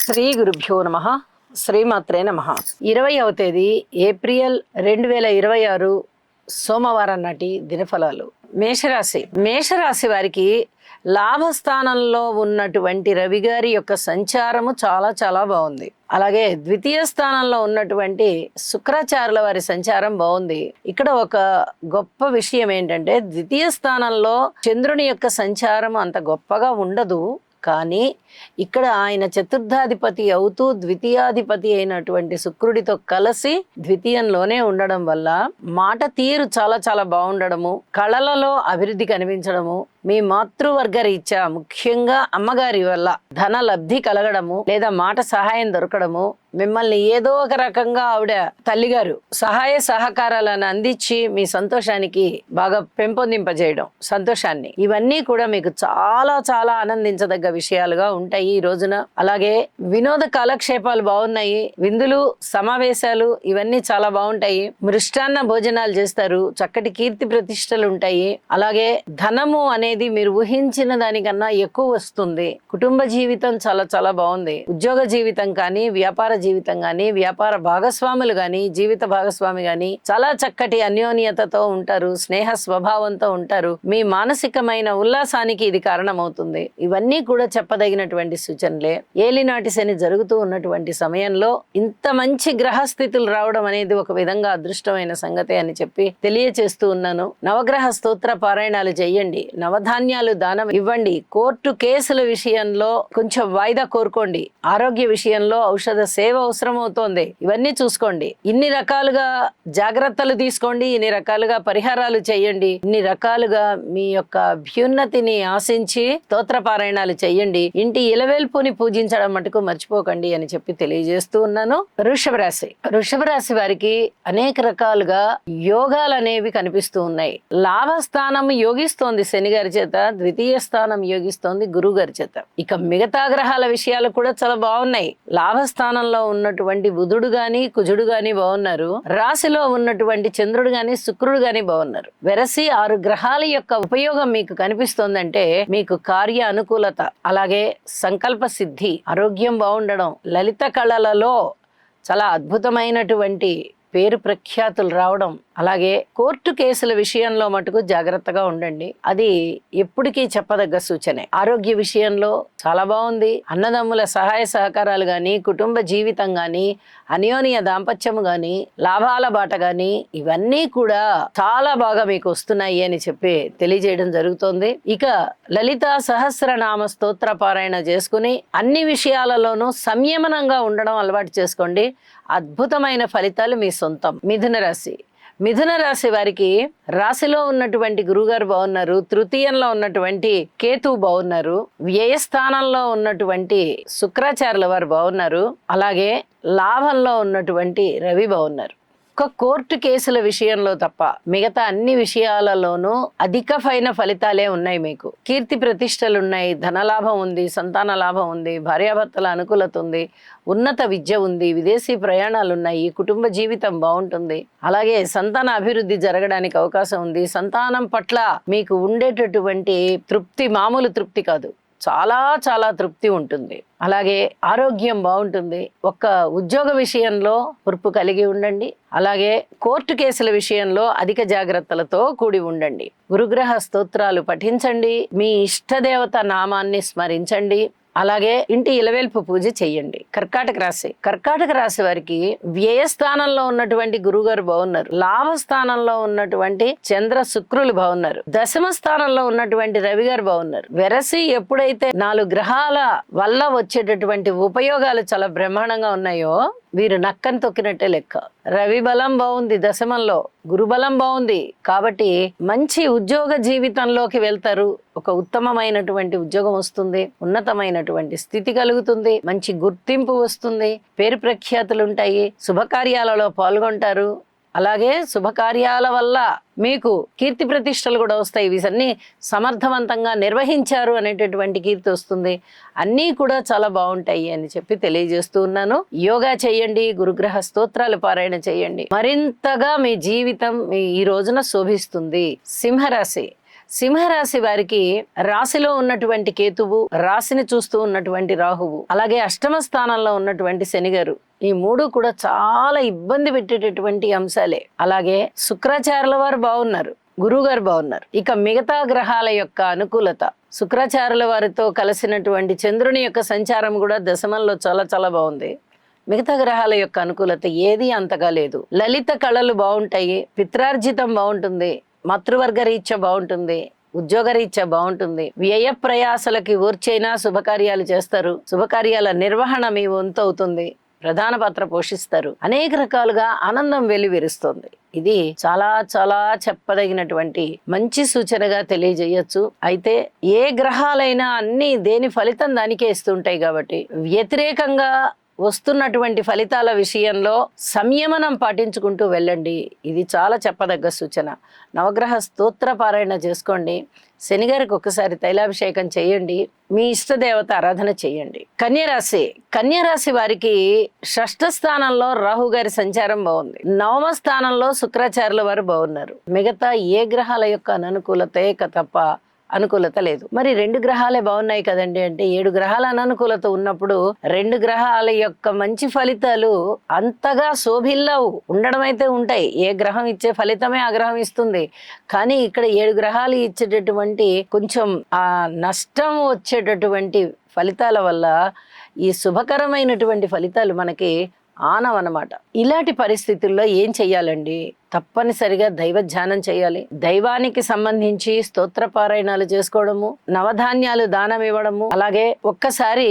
శ్రీ గురుభ్యో నమ. శ్రీమాత్రే నమ. 20వ తేదీ ఏప్రిల్ 2026 సోమవారం నాటి దినఫలాలు. మేషరాశి వారికి లాభస్థానంలో ఉన్నటువంటి రవి గారి యొక్క సంచారము చాలా చాలా బాగుంది. అలాగే ద్వితీయ స్థానంలో ఉన్నటువంటి శుక్రాచార్యుల వారి సంచారం బాగుంది. ఇక్కడ ఒక గొప్ప విషయం ఏంటంటే ద్వితీయ స్థానంలో చంద్రుని యొక్క సంచారం అంత గొప్పగా ఉండదు. కానీ ఇక్కడ ఆయన చతుర్థాధిపతి అవుతూ ద్వితీయాధిపతి అయినటువంటి శుక్రుడితో కలిసి ద్వితీయంలోనే ఉండడం వల్ల మాట తీరు చాలా చాలా బాగుండడము, కళలలో అభివృద్ధి కనిపించడము, మీ మాతృవర్గ రీత్యా ముఖ్యంగా అమ్మగారి వల్ల ధన లబ్ధి కలగడము లేదా మాట సహాయం దొరకడము, మిమ్మల్ని ఏదో ఒక రకంగా ఆవిడ తల్లిగారు సహాయ సహకారాలను అందించి మీ సంతోషానికి బాగా పెంపొందింపజేయడం, సంతోషాన్ని, ఇవన్నీ కూడా మీకు చాలా చాలా ఆనందించదగ్గ విషయాలుగా ఉంటాయి ఈ రోజున. అలాగే వినోద కాలక్షేపాలు బాగున్నాయి, విందులు సమావేశాలు ఇవన్నీ చాలా బాగుంటాయి. మృష్టాన్న భోజనాలు చేస్తారు, చక్కటి కీర్తి ప్రతిష్టలు ఉంటాయి. అలాగే ధనము అనేది మీరు ఊహించిన దానికన్నా ఎక్కువ వస్తుంది. కుటుంబ జీవితం చాలా చాలా బాగుంది. ఉద్యోగ జీవితం కానీ, వ్యాపార జీవితం కానీ, వ్యాపార భాగస్వాములు కానీ, జీవిత భాగస్వామి కానీ చాలా చక్కటి అన్యోన్యతతో ఉంటారు, స్నేహ స్వభావంతో ఉంటారు. మీ మానసికమైన ఉల్లాసానికి ఇది కారణమవుతుంది. ఇవన్నీ కూడా చెప్పదగినటువంటి సూచనలే. ఏలినాటి శని జరుగుతూ ఉన్నటువంటి సమయంలో ఇంత మంచి గ్రహస్థితులు రావడం అనేది ఒక విధంగా అదృష్టమైన సంగతే అని చెప్పి తెలియచేస్తూ ఉన్నాను. నవగ్రహ స్తోత్ర పారాయణాలు చెయ్యండి, నవధాన్యాలు దానం ఇవ్వండి. కోర్టు కేసుల విషయంలో కొంచెం వాయిదా కోరుకోండి. ఆరోగ్య విషయంలో ఔషధ సేవ అవసరమవుతోంది, ఇవన్నీ చూసుకోండి. ఇన్ని రకాలుగా జాగ్రత్తలు తీసుకోండి, ఇన్ని రకాలుగా పరిహారాలు చేయండి, ఇన్ని రకాలుగా మీ యొక్క అభ్యున్నతిని ఆశించి స్తోత్ర పారాయణాలు చెయ్యండి. ఇంటి ఇలవేల్పుని పూజించడం మటుకు మర్చిపోకండి అని చెప్పి తెలియజేస్తూ ఉన్నాను. వృషభ రాశి వారికి అనేక రకాలుగా యోగాలు అనేవి కనిపిస్తూ ఉన్నాయి. లాభస్థానం యోగిస్తోంది శని గారి చేత, ద్వితీయ స్థానం యోగిస్తోంది గురువు గారి చేత. ఇక మిగతా గ్రహాల విషయాలు కూడా చాలా బాగున్నాయి. లాభస్థానంలో ఉన్నటువంటి బుధుడు గాని కుజుడు గాని బాగున్నారు. రాశిలో ఉన్నటువంటి చంద్రుడు గాని శుక్రుడు గాని బాగున్నారు. వెరసి 6 గ్రహాల యొక్క ఉపయోగం మీకు కనిపిస్తోందంటే మీకు కార్య అనుకూలత, అలాగే సంకల్ప సిద్ధి, ఆరోగ్యం బాగుండడం, లలిత కళలలో చాలా అద్భుతమైనటువంటి పేరు ప్రఖ్యాతులు రావడం, అలాగే కోర్టు కేసుల విషయంలో మటుకు జాగ్రత్తగా ఉండండి. అది ఎప్పటికీ చెప్పదగ్గ సూచనే. ఆరోగ్య విషయంలో చాలా బాగుంది. అన్నదమ్ముల సహాయ సహకారాలు గాని, కుటుంబ జీవితం గాని, అన్యోన్య దాంపత్యము గాని, లాభాల బాట గాని, ఇవన్నీ కూడా చాలా బాగా మీకు వస్తున్నాయి అని చెప్పి తెలియజేయడం జరుగుతోంది. ఇక లలిత సహస్రనామ స్తోత్ర పారాయణ చేసుకుని అన్ని విషయాలలోనూ సంయమనంగా ఉండడం అలవాటు చేసుకోండి. అద్భుతమైన ఫలితాలు మీ సొంతం. మిథున రాశి వారికి రాశిలో ఉన్నటువంటి గురుగారు బాగున్నారు, తృతీయంలో ఉన్నటువంటి కేతువు బాగున్నారు, వ్యయస్థానంలో ఉన్నటువంటి శుక్రాచార్యుల వారు బాగున్నారు, అలాగే లాభంలో ఉన్నటువంటి రవి బాగున్నారు. ఒక్క కోర్టు కేసుల విషయంలో తప్ప మిగతా అన్ని విషయాలలోనూ అధికమైన ఫలితాలే ఉన్నాయి. మీకు కీర్తి ప్రతిష్టలు ఉన్నాయి, ధనలాభం ఉంది, సంతాన లాభం ఉంది, భార్యాభర్తల అనుకూలత ఉంది, ఉన్నత విద్య ఉంది, విదేశీ ప్రయాణాలు ఉన్నాయి, కుటుంబ జీవితం బాగుంటుంది, అలాగే సంతాన అభివృద్ధి జరగడానికి అవకాశం ఉంది. సంతానం పట్ల మీకు ఉండేటటువంటి తృప్తి మామూలు తృప్తి కాదు, చాలా చాలా తృప్తి ఉంటుంది. అలాగే ఆరోగ్యం బాగుంటుంది. ఒక్క ఉద్యోగ విషయంలో పొరుపు కలిగి ఉండండి. అలాగే కోర్టు కేసుల విషయంలో అధిక జాగ్రత్తలతో కూడి ఉండండి. గురుగ్రహ స్తోత్రాలు పఠించండి, మీ ఇష్టదేవత నామాన్ని స్మరించండి, అలాగే ఇంటి ఇలవేల్పు పూజ చెయ్యండి. కర్కాటక రాశి వారికి వ్యయస్థానంలో ఉన్నటువంటి గురుగారు బాగున్నారు, లాభస్థానంలో ఉన్నటువంటి చంద్ర శుక్రులు బాగున్నారు, దశమ స్థానంలో ఉన్నటువంటి రవి గారు బాగున్నారు. వెరసి ఎప్పుడైతే 4 గ్రహాల వల్ల వచ్చేటటువంటి ఉపయోగాలు చాలా బ్రహ్మాండంగా ఉన్నాయో వీరు నక్కని తొక్కినట్టే లెక్క. రవి బలం బాగుంది, దశమంలో గురుబలం బాగుంది, కాబట్టి మంచి ఉద్యోగ జీవితంలోకి వెళ్తారు. ఒక ఉత్తమమైనటువంటి ఉద్యోగం వస్తుంది, ఉన్నతమైనటువంటి స్థితి కలుగుతుంది, మంచి గుర్తింపు వస్తుంది, పేరు ప్రఖ్యాతులు ఉంటాయి, శుభకార్యాలలో పాల్గొంటారు. అలాగే శుభకార్యాల వల్ల మీకు కీర్తి ప్రతిష్టలు కూడా వస్తాయి. ఇవన్నీ సమర్థవంతంగా నిర్వహించారు అనేటటువంటి కీర్తి వస్తుంది. అన్నీ కూడా చాలా బాగుంటాయి అని చెప్పి తెలియజేస్తూ ఉన్నాను. యోగా చేయండి, గురుగ్రహ స్తోత్రాలు పారాయణ చేయండి, మరింతగా మీ జీవితం ఈ రోజున శోభిస్తుంది. సింహరాశి వారికి రాశిలో ఉన్నటువంటి కేతువు, రాశిని చూస్తూ ఉన్నటువంటి రాహువు, అలాగే అష్టమ స్థానంలో ఉన్నటువంటి శనిగారు, ఈ మూడు కూడా చాలా ఇబ్బంది పెట్టేటటువంటి అంశాలే. అలాగే శుక్రాచార్యుల వారు బాగున్నారు, గురువు గారు బాగున్నారు. ఇక మిగతా గ్రహాల యొక్క అనుకూలత, శుక్రాచార్యుల వారితో కలిసినటువంటి చంద్రుని యొక్క సంచారం కూడా దశమంలో చాలా చాలా బాగుంది. మిగతా గ్రహాల యొక్క అనుకూలత ఏది అంతగా లేదు. లలిత కళలు బాగుంటాయి, పిత్రార్జితం బాగుంటుంది, మాతృవర్గ రీత్యా బాగుంటుంది, ఉద్యోగ రీత్యా బాగుంటుంది. వ్యయ ప్రయాసలకి ఊర్చైనా శుభకార్యాలు చేస్తారు, శుభకార్యాల నిర్వహణ మీ వంతు అవుతుంది, ప్రధాన పాత్ర పోషిస్తారు. అనేక రకాలుగా ఆనందం వెలువరిస్తుంది. ఇది చాలా చాలా చెప్పదగినటువంటి మంచి సూచనగా తెలియజేయచ్చు. అయితే ఏ గ్రహాలైనా అన్ని దేని ఫలితం దానికే ఇస్తుంటాయి కాబట్టి వ్యతిరేకంగా వస్తున్నటువంటి ఫలితాల విషయంలో సంయమనం పాటించుకుంటూ వెళ్ళండి. ఇది చాలా చెప్పదగ్గ సూచన. నవగ్రహ స్తోత్ర పారాయణ చేసుకోండి. శనిగారికి ఒకసారి తైలాభిషేకం చేయండి. మీ ఇష్టదేవత ఆరాధన చేయండి. కన్యరాశి వారికి షష్ఠ స్థానంలో రాహు గారి సంచారం బాగుంది. నవమ స్థానంలో శుక్రాచార్యుల వారు బాగున్నారు. మిగతా ఏ గ్రహాల యొక్క అననుకూలతే తప్ప అనుకూలత లేదు. మరి 2 గ్రహాలే బాగున్నాయి కదండి అంటే 7 గ్రహాల అననుకూలత ఉన్నప్పుడు 2 గ్రహాల యొక్క మంచి ఫలితాలు అంతగా శోభిల్లవు. ఉండడం అయితే ఉంటాయి, ఏ గ్రహం ఇచ్చే ఫలితమే ఆ గ్రహం ఇస్తుంది. కానీ ఇక్కడ 7 గ్రహాలు ఇచ్చేటటువంటి కొంచెం ఆ నష్టం వచ్చేటటువంటి ఫలితాల వల్ల ఈ శుభకరమైనటువంటి ఫలితాలు మనకి ఆనవన్నమాట. ఇలాంటి పరిస్థితుల్లో ఏం చెయ్యాలండి? తప్పనిసరిగా దైవ ధ్యానం చేయాలి. దైవానికి సంబంధించి స్తోత్ర పారాయణాలు చేసుకోవడము, నవధాన్యాలు దానం ఇవ్వడము, అలాగే ఒక్కసారి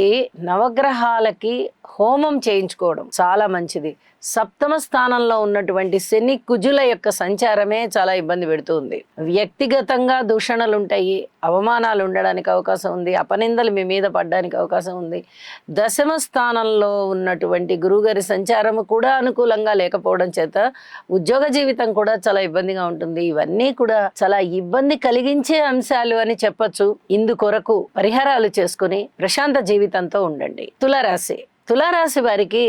నవగ్రహాలకి హోమం చేయించుకోవడం చాలా మంచిది. సప్తమ స్థానంలో ఉన్నటువంటి శని కుజుల యొక్క సంచారమే చాలా ఇబ్బంది పెడుతుంది. వ్యక్తిగతంగా దూషణలు ఉంటాయి, అవమానాలు ఉండడానికి అవకాశం ఉంది, అపనిందలు మీ మీద పడడానికి అవకాశం ఉంది. దశమ స్థానంలో ఉన్నటువంటి గురువుగారి సంచారము కూడా అనుకూలంగా లేకపోవడం చేత ఉద్యోగ జీవితం కూడా చాలా ఇబ్బందిగా ఉంటుంది. ఇవన్నీ కూడా చాలా ఇబ్బంది కలిగించే అంశాలు అని చెప్పొచ్చు. ఇందుకొరకు పరిహారాలు చేసుకుని ప్రశాంత జీవితంతో ఉండండి. తులారాశి వారికి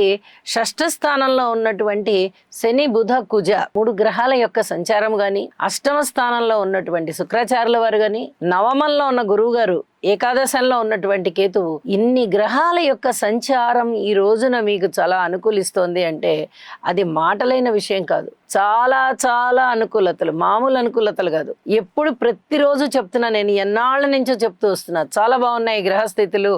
షష్ఠ స్థానంలో ఉన్నటువంటి శని బుధ కుజ 3 గ్రహాల యొక్క సంచారం గాని, అష్టమ స్థానంలో ఉన్నటువంటి శుక్రాచార్యుల వారు గాని, నవమంలో ఉన్న గురువు గారు, ఏకాదశంలో ఉన్నటువంటి కేతువు, ఇన్ని గ్రహాల యొక్క సంచారం ఈ రోజున మీకు చాలా అనుకూలిస్తోంది అంటే అది మాటలైన విషయం కాదు. చాలా చాలా అనుకూలతలు, మామూలు అనుకూలతలు కాదు. ఎప్పుడు ప్రతిరోజు చెప్తున్నా, నేను ఎన్నాళ్ళ నుంచో చెప్తూ వస్తున్నా, చాలా బాగున్నాయి గ్రహస్థితులు,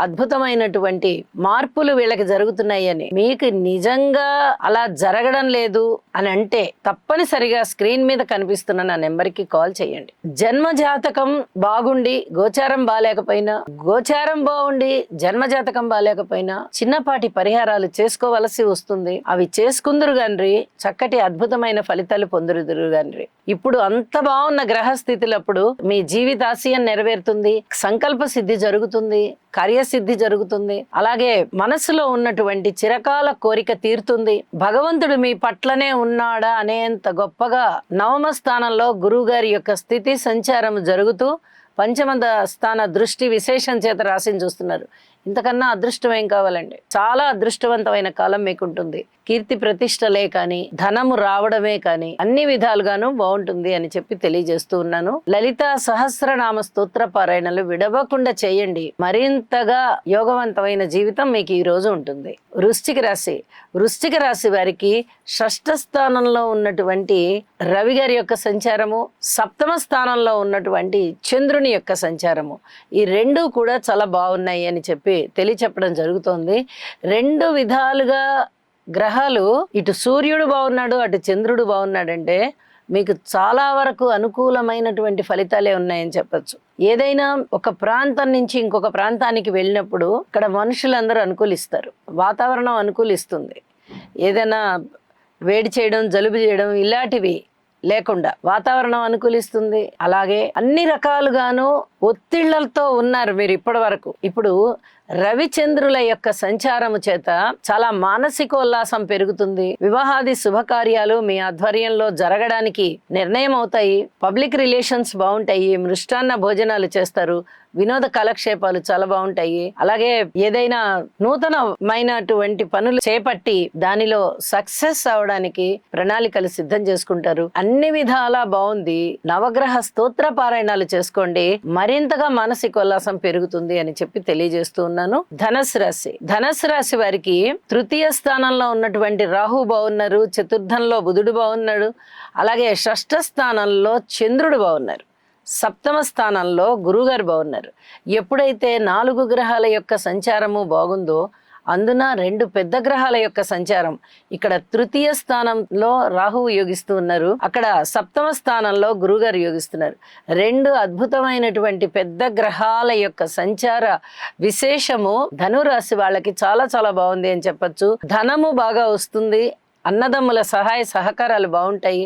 అద్భుతమైనటువంటి మార్పులు వీళ్ళకి జరుగుతున్నాయి అని. మీకు నిజంగా అలా జరగడం లేదు అని అంటే తప్పనిసరిగా స్క్రీన్ మీద కనిపిస్తున్న నా నెంబర్కి కాల్ చేయండి. జన్మ జాతకం బాగుండి గోచారం బాలేకపోయినా, గోచారం బాగుండి జన్మజాతకం బాలేకపోయినా చిన్నపాటి పరిహారాలు చేసుకోవలసి వస్తుంది. అవి చేసుకుందరు గాని చక్కటి అద్భుతమైన ఫలితాలు పొందురుదురు గాని. ఇప్పుడు అంత బాగున్న గ్రహస్థితులప్పుడు మీ జీవితాశయం నెరవేరుతుంది, సంకల్ప సిద్ధి జరుగుతుంది, కార్యసిద్ధి జరుగుతుంది. అలాగే మనసులో ఉన్నటువంటి చిరకాల కోరిక తీరుతుంది. భగవంతుడు మీ పట్లనే ఉన్నాడా అనేంత గొప్పగా నవమ స్థానంలో గురువు గారి యొక్క స్థితి సంచారం జరుగుతూ పంచమ స్థాన దృష్టి విశేషం చేత రాశిని చూస్తున్నారు. ఇంతకన్నా అదృష్టం ఏం కావాలండి? చాలా అదృష్టవంతమైన కాలం మీకుంటుంది. కీర్తి ప్రతిష్టలే కానీ, ధనము రావడమే కానీ అన్ని విధాలుగాను బాగుంటుంది అని చెప్పి తెలియజేస్తూ ఉన్నాను. లలిత సహస్రనామ స్తోత్ర పారాయణలు విడవకుండా చేయండి. మరింతగా యోగవంతమైన జీవితం మీకు ఈ రోజు ఉంటుంది. వృశ్చిక రాశి వారికి షష్ఠ స్థానంలో ఉన్నటువంటి రవి గారి యొక్క సంచారము, సప్తమ స్థానంలో ఉన్నటువంటి చంద్రుని యొక్క సంచారము, ఈ 2 కూడా చాలా బాగున్నాయి అని చెప్పి తెలియచెప్పడం జరుగుతోంది. 2 విధాలుగా గ్రహాలు, ఇటు సూర్యుడు బాగున్నాడు, అటు చంద్రుడు బాగున్నాడంటే మీకు చాలా వరకు అనుకూలమైనటువంటి ఫలితాలే ఉన్నాయని చెప్పచ్చు. ఏదైనా ఒక ప్రాంతం నుంచి ఇంకొక ప్రాంతానికి వెళ్ళినప్పుడు ఇక్కడ మనుషులందరూ అనుకూలిస్తారు, వాతావరణం అనుకూలిస్తుంది. ఏదైనా వేడి చేయడం, జలుబు చేయడం ఇలాంటివి లేకుండా వాతావరణం అనుకూలిస్తుంది. అలాగే అన్ని రకాలుగాను ఒత్తిళ్లతో ఉన్నారు మీరు ఇప్పటి వరకు. ఇప్పుడు రవిచంద్రుల యొక్క సంచారము చేత చాలా మానసికోల్లాసం పెరుగుతుంది. వివాహాది శుభకార్యాలు మీ ఆధ్వర్యంలో జరగడానికి నిర్ణయం అవుతాయి. పబ్లిక్ రిలేషన్స్ బాగుంటాయి. మృష్టాన్న భోజనాలు చేస్తారు. వినోద కాలక్షేపాలు చాలా బాగుంటాయి. అలాగే ఏదైనా నూతనమైనటువంటి పనులు చేపట్టి దానిలో సక్సెస్ అవడానికి ప్రణాళికలు సిద్ధం చేసుకుంటారు. అన్ని విధాలా బాగుంది. నవగ్రహ స్తోత్ర పారాయణాలు చేసుకోండి, మరింతగా మానసికోల్లాసం పెరుగుతుంది అని చెప్పి తెలియజేస్తూ ఉన్నాను. ధనస్సు రాశి వారికి తృతీయ స్థానంలో ఉన్నటువంటి రాహు బాగున్నారు, చతుర్థంలో బుధుడు బాగున్నాడు, అలాగే షష్ఠ స్థానంలో చంద్రుడు బాగున్నారు, సప్తమ స్థానంలో గురుగారు బాగున్నారు. ఎప్పుడైతే 4 గ్రహాల యొక్క సంచారము బాగుందో అందున 2 పెద్ద గ్రహాల యొక్క సంచారం, ఇక్కడ తృతీయ స్థానంలో రాహువు యోగిస్తూ ఉన్నారు, అక్కడ సప్తమ స్థానంలో గురుగారు యోగిస్తున్నారు. 2 అద్భుతమైనటువంటి పెద్ద గ్రహాల యొక్క సంచార విశేషము ధనురాశి వాళ్ళకి చాలా చాలా బాగుంది అని చెప్పచ్చు. ధనము బాగా వస్తుంది, అన్నదమ్ముల సహాయ సహకారాలు బాగుంటాయి,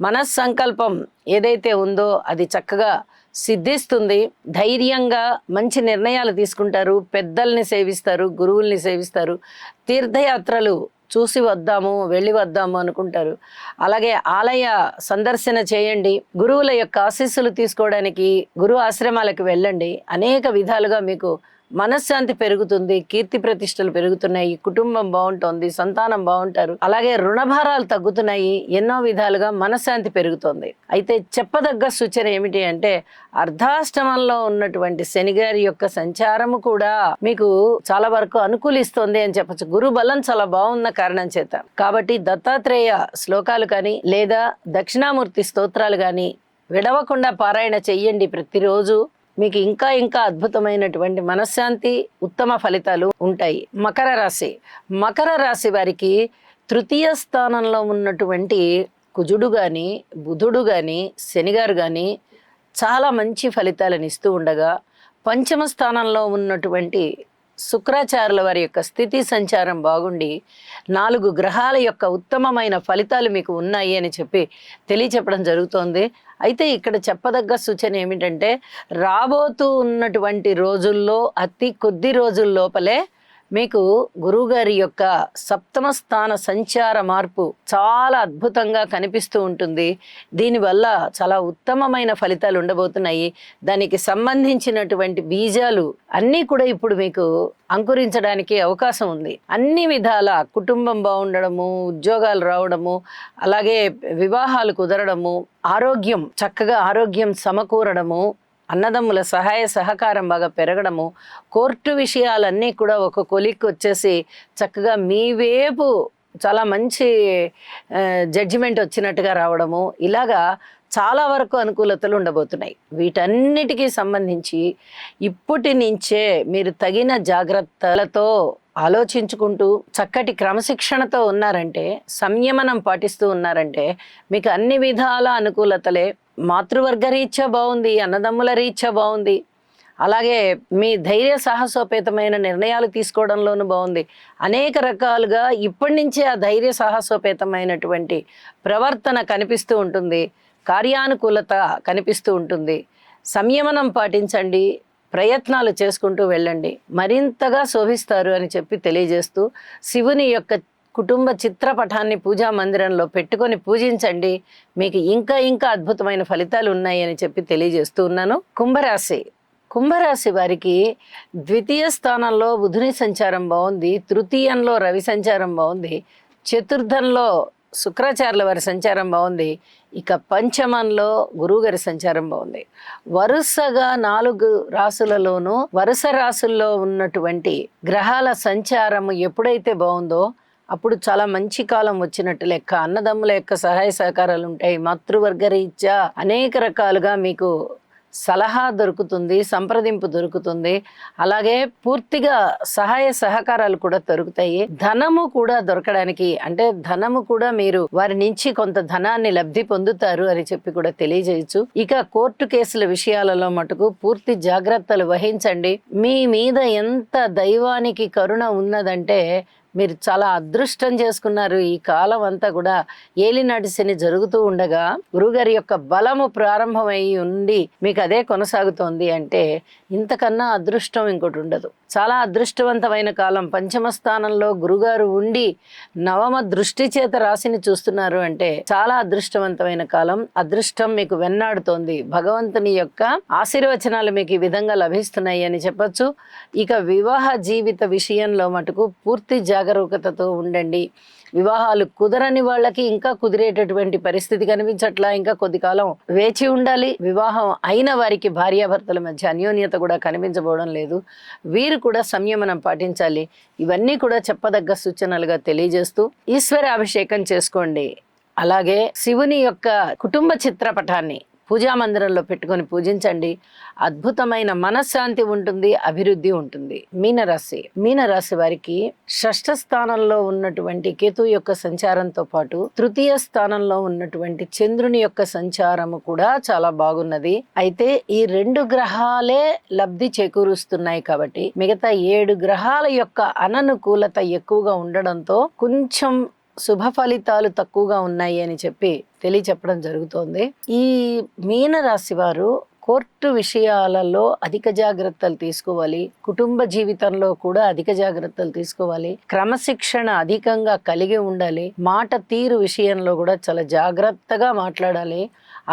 మనస్సంకల్పం ఏదైతే ఉందో అది చక్కగా సిద్ధిస్తుంది. ధైర్యంగా మంచి నిర్ణయాలు తీసుకుంటారు, పెద్దల్ని సేవిస్తారు, గురువుల్ని సేవిస్తారు, తీర్థయాత్రలు చూసి వద్దాము వెళ్ళి వద్దాము అనుకుంటారు. అలాగే ఆలయ సందర్శన చేయండి, గురువుల యొక్క ఆశీస్సులు తీసుకోవడానికి గురు ఆశ్రమాలకు వెళ్ళండి. అనేక విధాలుగా మీకు మనశ్శాంతి పెరుగుతుంది, కీర్తి ప్రతిష్టలు పెరుగుతున్నాయి, కుటుంబం బాగుంటుంది, సంతానం బాగుంటారు, అలాగే రుణభారాలు తగ్గుతున్నాయి, ఎన్నో విధాలుగా మనశ్శాంతి పెరుగుతుంది. అయితే చెప్పదగ్గ సూచన ఏమిటి అంటే అర్ధాష్టమంలో ఉన్నటువంటి శనిగారి యొక్క సంచారము కూడా మీకు చాలా వరకు అనుకూలిస్తుంది అని చెప్పచ్చు. గురు బలం చాలా బాగున్న కారణం చేత. కాబట్టి దత్తాత్రేయ శ్లోకాలు కానీ లేదా దక్షిణామూర్తి స్తోత్రాలు కానీ విడవకుండా పారాయణ చెయ్యండి ప్రతిరోజు. మీకు ఇంకా ఇంకా అద్భుతమైనటువంటి మనశ్శాంతి, ఉత్తమ ఫలితాలు ఉంటాయి. మకర రాశి వారికి తృతీయ స్థానంలో ఉన్నటువంటి కుజుడు కానీ బుధుడు కానీ శనిగారు కానీ చాలా మంచి ఫలితాలను ఇస్తూ ఉండగా, పంచమ స్థానంలో ఉన్నటువంటి శుక్రాచార్యుల వారి యొక్క స్థితి సంచారం బాగుండి 4 గ్రహాల యొక్క ఉత్తమమైన ఫలితాలు మీకు ఉన్నాయి అని చెప్పి తెలియచెప్పడం జరుగుతోంది. అయితే ఇక్కడ చెప్పదగ్గ సూచన ఏమిటంటే రాబోతూ ఉన్నటువంటి రోజుల్లో అతి కొద్ది రోజుల లోపలే మీకు గురువుగారి యొక్క సప్తమ స్థాన సంచార మార్పు చాలా అద్భుతంగా కనిపిస్తూ ఉంటుంది. దీనివల్ల చాలా ఉత్తమమైన ఫలితాలు ఉండబోతున్నాయి. దానికి సంబంధించినటువంటి బీజాలు అన్నీ కూడా ఇప్పుడు మీకు అంకురించడానికి అవకాశం ఉంది. అన్ని విధాల కుటుంబం బాగుండడము, ఉద్యోగాలు రావడము, అలాగే వివాహాలు కుదరడము, చక్కగా ఆరోగ్యం సమకూరడము, అన్నదమ్ముల సహాయ సహకారం బాగా పెరగడము, కోర్టు విషయాలన్నీ కూడా ఒక కొలిక్కి వచ్చేసి చక్కగా మీ వైపు చాలా మంచి జడ్జిమెంట్ వచ్చినట్టుగా రావడము, ఇలాగా చాలా వరకు అనుకూలతలు ఉండబోతున్నాయి. వీటన్నిటికీ సంబంధించి ఇప్పటి నుంచే మీరు తగిన జాగ్రత్తలతో ఆలోచించుకుంటూ చక్కటి క్రమశిక్షణతో ఉన్నారంటే, సంయమనం పాటిస్తూ ఉన్నారంటే మీకు అన్ని విధాల అనుకూలతలే. మాతృవర్గ రీత్యా బాగుంది, అన్నదమ్ముల రీత్యా బాగుంది, అలాగే మీ ధైర్య సాహసోపేతమైన నిర్ణయాలు తీసుకోవడంలోనూ బాగుంది. అనేక రకాలుగా ఇప్పటి నుంచే ఆ ధైర్య సాహసోపేతమైనటువంటి ప్రవర్తన కనిపిస్తూ ఉంటుంది, కార్యానుకూలత కనిపిస్తూ ఉంటుంది. సంయమనం పాటించండి, ప్రయత్నాలు చేసుకుంటూ వెళ్ళండి, మరింతగా శోభిస్తారు అని చెప్పి తెలియజేస్తూ శివుని యొక్క కుటుంబ చిత్రపటాన్ని పూజా మందిరంలో పెట్టుకొని పూజించండి, మీకు ఇంకా ఇంకా అద్భుతమైన ఫలితాలు ఉన్నాయి అని చెప్పి తెలియజేస్తూ ఉన్నాను. కుంభరాశి వారికి ద్వితీయ స్థానంలో బుధుని సంచారం బాగుంది, తృతీయంలో రవి సంచారం బాగుంది, చతుర్థంలో శుక్రాచార్యుల వారి సంచారం బాగుంది, ఇక పంచమంలో గురువుగారి సంచారం బాగుంది. వరుసగా 4 రాసులలోనూ వరుస రాసుల్లో ఉన్నటువంటి గ్రహాల సంచారము ఎప్పుడైతే బాగుందో అప్పుడు చాలా మంచి కాలం వచ్చినట్టు లెక్క. అన్నదమ్ముల యొక్క సహాయ సహకారాలు ఉంటాయి, మాతృవర్గ రీత్యా అనేక రకాలుగా మీకు సలహా దొరుకుతుంది, సంప్రదింపు దొరుకుతుంది, అలాగే పూర్తిగా సహాయ సహకారాలు కూడా దొరుకుతాయి. ధనము కూడా దొరకడానికి, అంటే ధనము కూడా మీరు వారి నుంచి కొంత ధనాన్ని లబ్ధి పొందుతారు అని చెప్పి కూడా తెలియజేయచ్చు. ఇక కోర్టు కేసుల విషయాలలో మటుకు పూర్తి జాగ్రత్తలు వహించండి. మీ మీద ఎంత దైవానికి కరుణ ఉన్నదంటే మీరు చాలా అదృష్టం చేసుకున్నారు. ఈ కాలం అంతా కూడా ఏలినాటి శని జరుగుతూ ఉండగా గురుగారి యొక్క బలము ప్రారంభమై ఉండి మీకు అదే కొనసాగుతోంది అంటే ఇంతకన్నా అదృష్టం ఇంకోటి ఉండదు. చాలా అదృష్టవంతమైన కాలం. పంచమ స్థానంలో గురుగారు ఉండి నవమ దృష్టి చేత రాశిని చూస్తున్నారు అంటే చాలా అదృష్టవంతమైన కాలం. అదృష్టం మీకు వెన్నాడుతోంది. భగవంతుని యొక్క ఆశీర్వచనాలు మీకు ఈ విధంగా లభిస్తున్నాయి అని చెప్పొచ్చు. ఇక వివాహ జీవిత విషయంలో మటుకు పూర్తి జాగరూకతతో ఉండండి. వివాహాలు కుదరని వాళ్ళకి ఇంకా కుదిరేటటువంటి పరిస్థితి కనిపించట్లా. ఇంకా కొద్ది కాలం వేచి ఉండాలి. వివాహం అయిన వారికి భార్యాభర్తల మధ్య అన్యోన్యత కూడా కనిపించబోవడం లేదు. వీరు కూడా సంయమనం పాటించాలి. ఇవన్నీ కూడా చెప్పదగ్గ సూచనలుగా తెలియజేస్తూ ఈశ్వర అభిషేకం చేసుకోండి. అలాగే శివుని యొక్క కుటుంబ చిత్రపటాన్ని పూజా మందిరంలో పెట్టుకొని పూజించండి. అద్భుతమైన మనశ్శాంతి ఉంటుంది, అభివృద్ధి ఉంటుంది. మీనరాశి వారికి షష్ఠ స్థానంలో ఉన్నటువంటి కేతు యొక్క సంచారంతో పాటు తృతీయ స్థానంలో ఉన్నటువంటి చంద్రుని యొక్క సంచారము కూడా చాలా బాగున్నది. అయితే ఈ 2 గ్రహాలే లబ్ధి చేకూరుస్తున్నాయి కాబట్టి మిగతా 7 గ్రహాల యొక్క అననుకూలత ఎక్కువగా ఉండడంతో కొంచెం శుభ ఫలితాలు తక్కువగా ఉన్నాయి అని చెప్పి తెలియచెప్పడం జరుగుతోంది. ఈ మీనరాశి వారు కోర్టు విషయాలలో అధిక జాగ్రత్తలు తీసుకోవాలి. కుటుంబ జీవితంలో కూడా అధిక జాగ్రత్తలు తీసుకోవాలి. క్రమశిక్షణ అధికంగా కలిగి ఉండాలి. మాట తీరు విషయంలో కూడా చాలా జాగ్రత్తగా మాట్లాడాలి.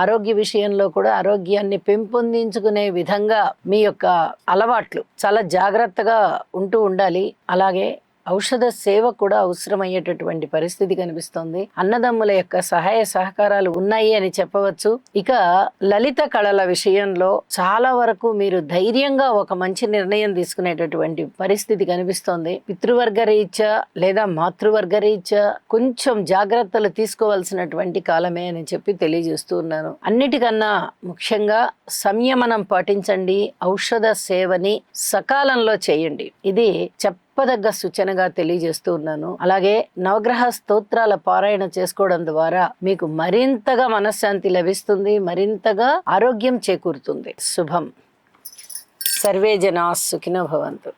ఆరోగ్య విషయంలో కూడా ఆరోగ్యాన్ని పెంపొందించుకునే విధంగా మీ యొక్క అలవాట్లు చాలా జాగ్రత్తగా ఉంటూ ఉండాలి. అలాగే ఔషధ సేవ కూడా అవసరమయ్యేటటువంటి పరిస్థితి కనిపిస్తోంది. అన్నదమ్ముల యొక్క సహాయ సహకారాలు ఉన్నాయి అని చెప్పవచ్చు. ఇక లలిత కళల విషయంలో చాలా వరకు మీరు ధైర్యంగా ఒక మంచి నిర్ణయం తీసుకునేటటువంటి పరిస్థితి కనిపిస్తోంది. పితృవర్గ రీత్యా లేదా మాతృవర్గ రీత్యా కొంచెం జాగ్రత్తలు తీసుకోవాల్సినటువంటి కాలమే అని చెప్పి తెలియజేస్తూ ఉన్నాను. అన్నిటికన్నా ముఖ్యంగా సంయమనం పాటించండి. ఔషధ సేవని సకాలంలో చేయండి. ఇది చెప్పదగ్గ సూచనగా తెలియజేస్తూ ఉన్నాను. అలాగే నవగ్రహ స్తోత్రాల పారాయణ చేసుకోవడం ద్వారా మీకు మరింతగా మనశ్శాంతి లభిస్తుంది, మరింతగా ఆరోగ్యం చేకూరుతుంది. శుభం. సర్వే జనా సుఖినో భవంతు.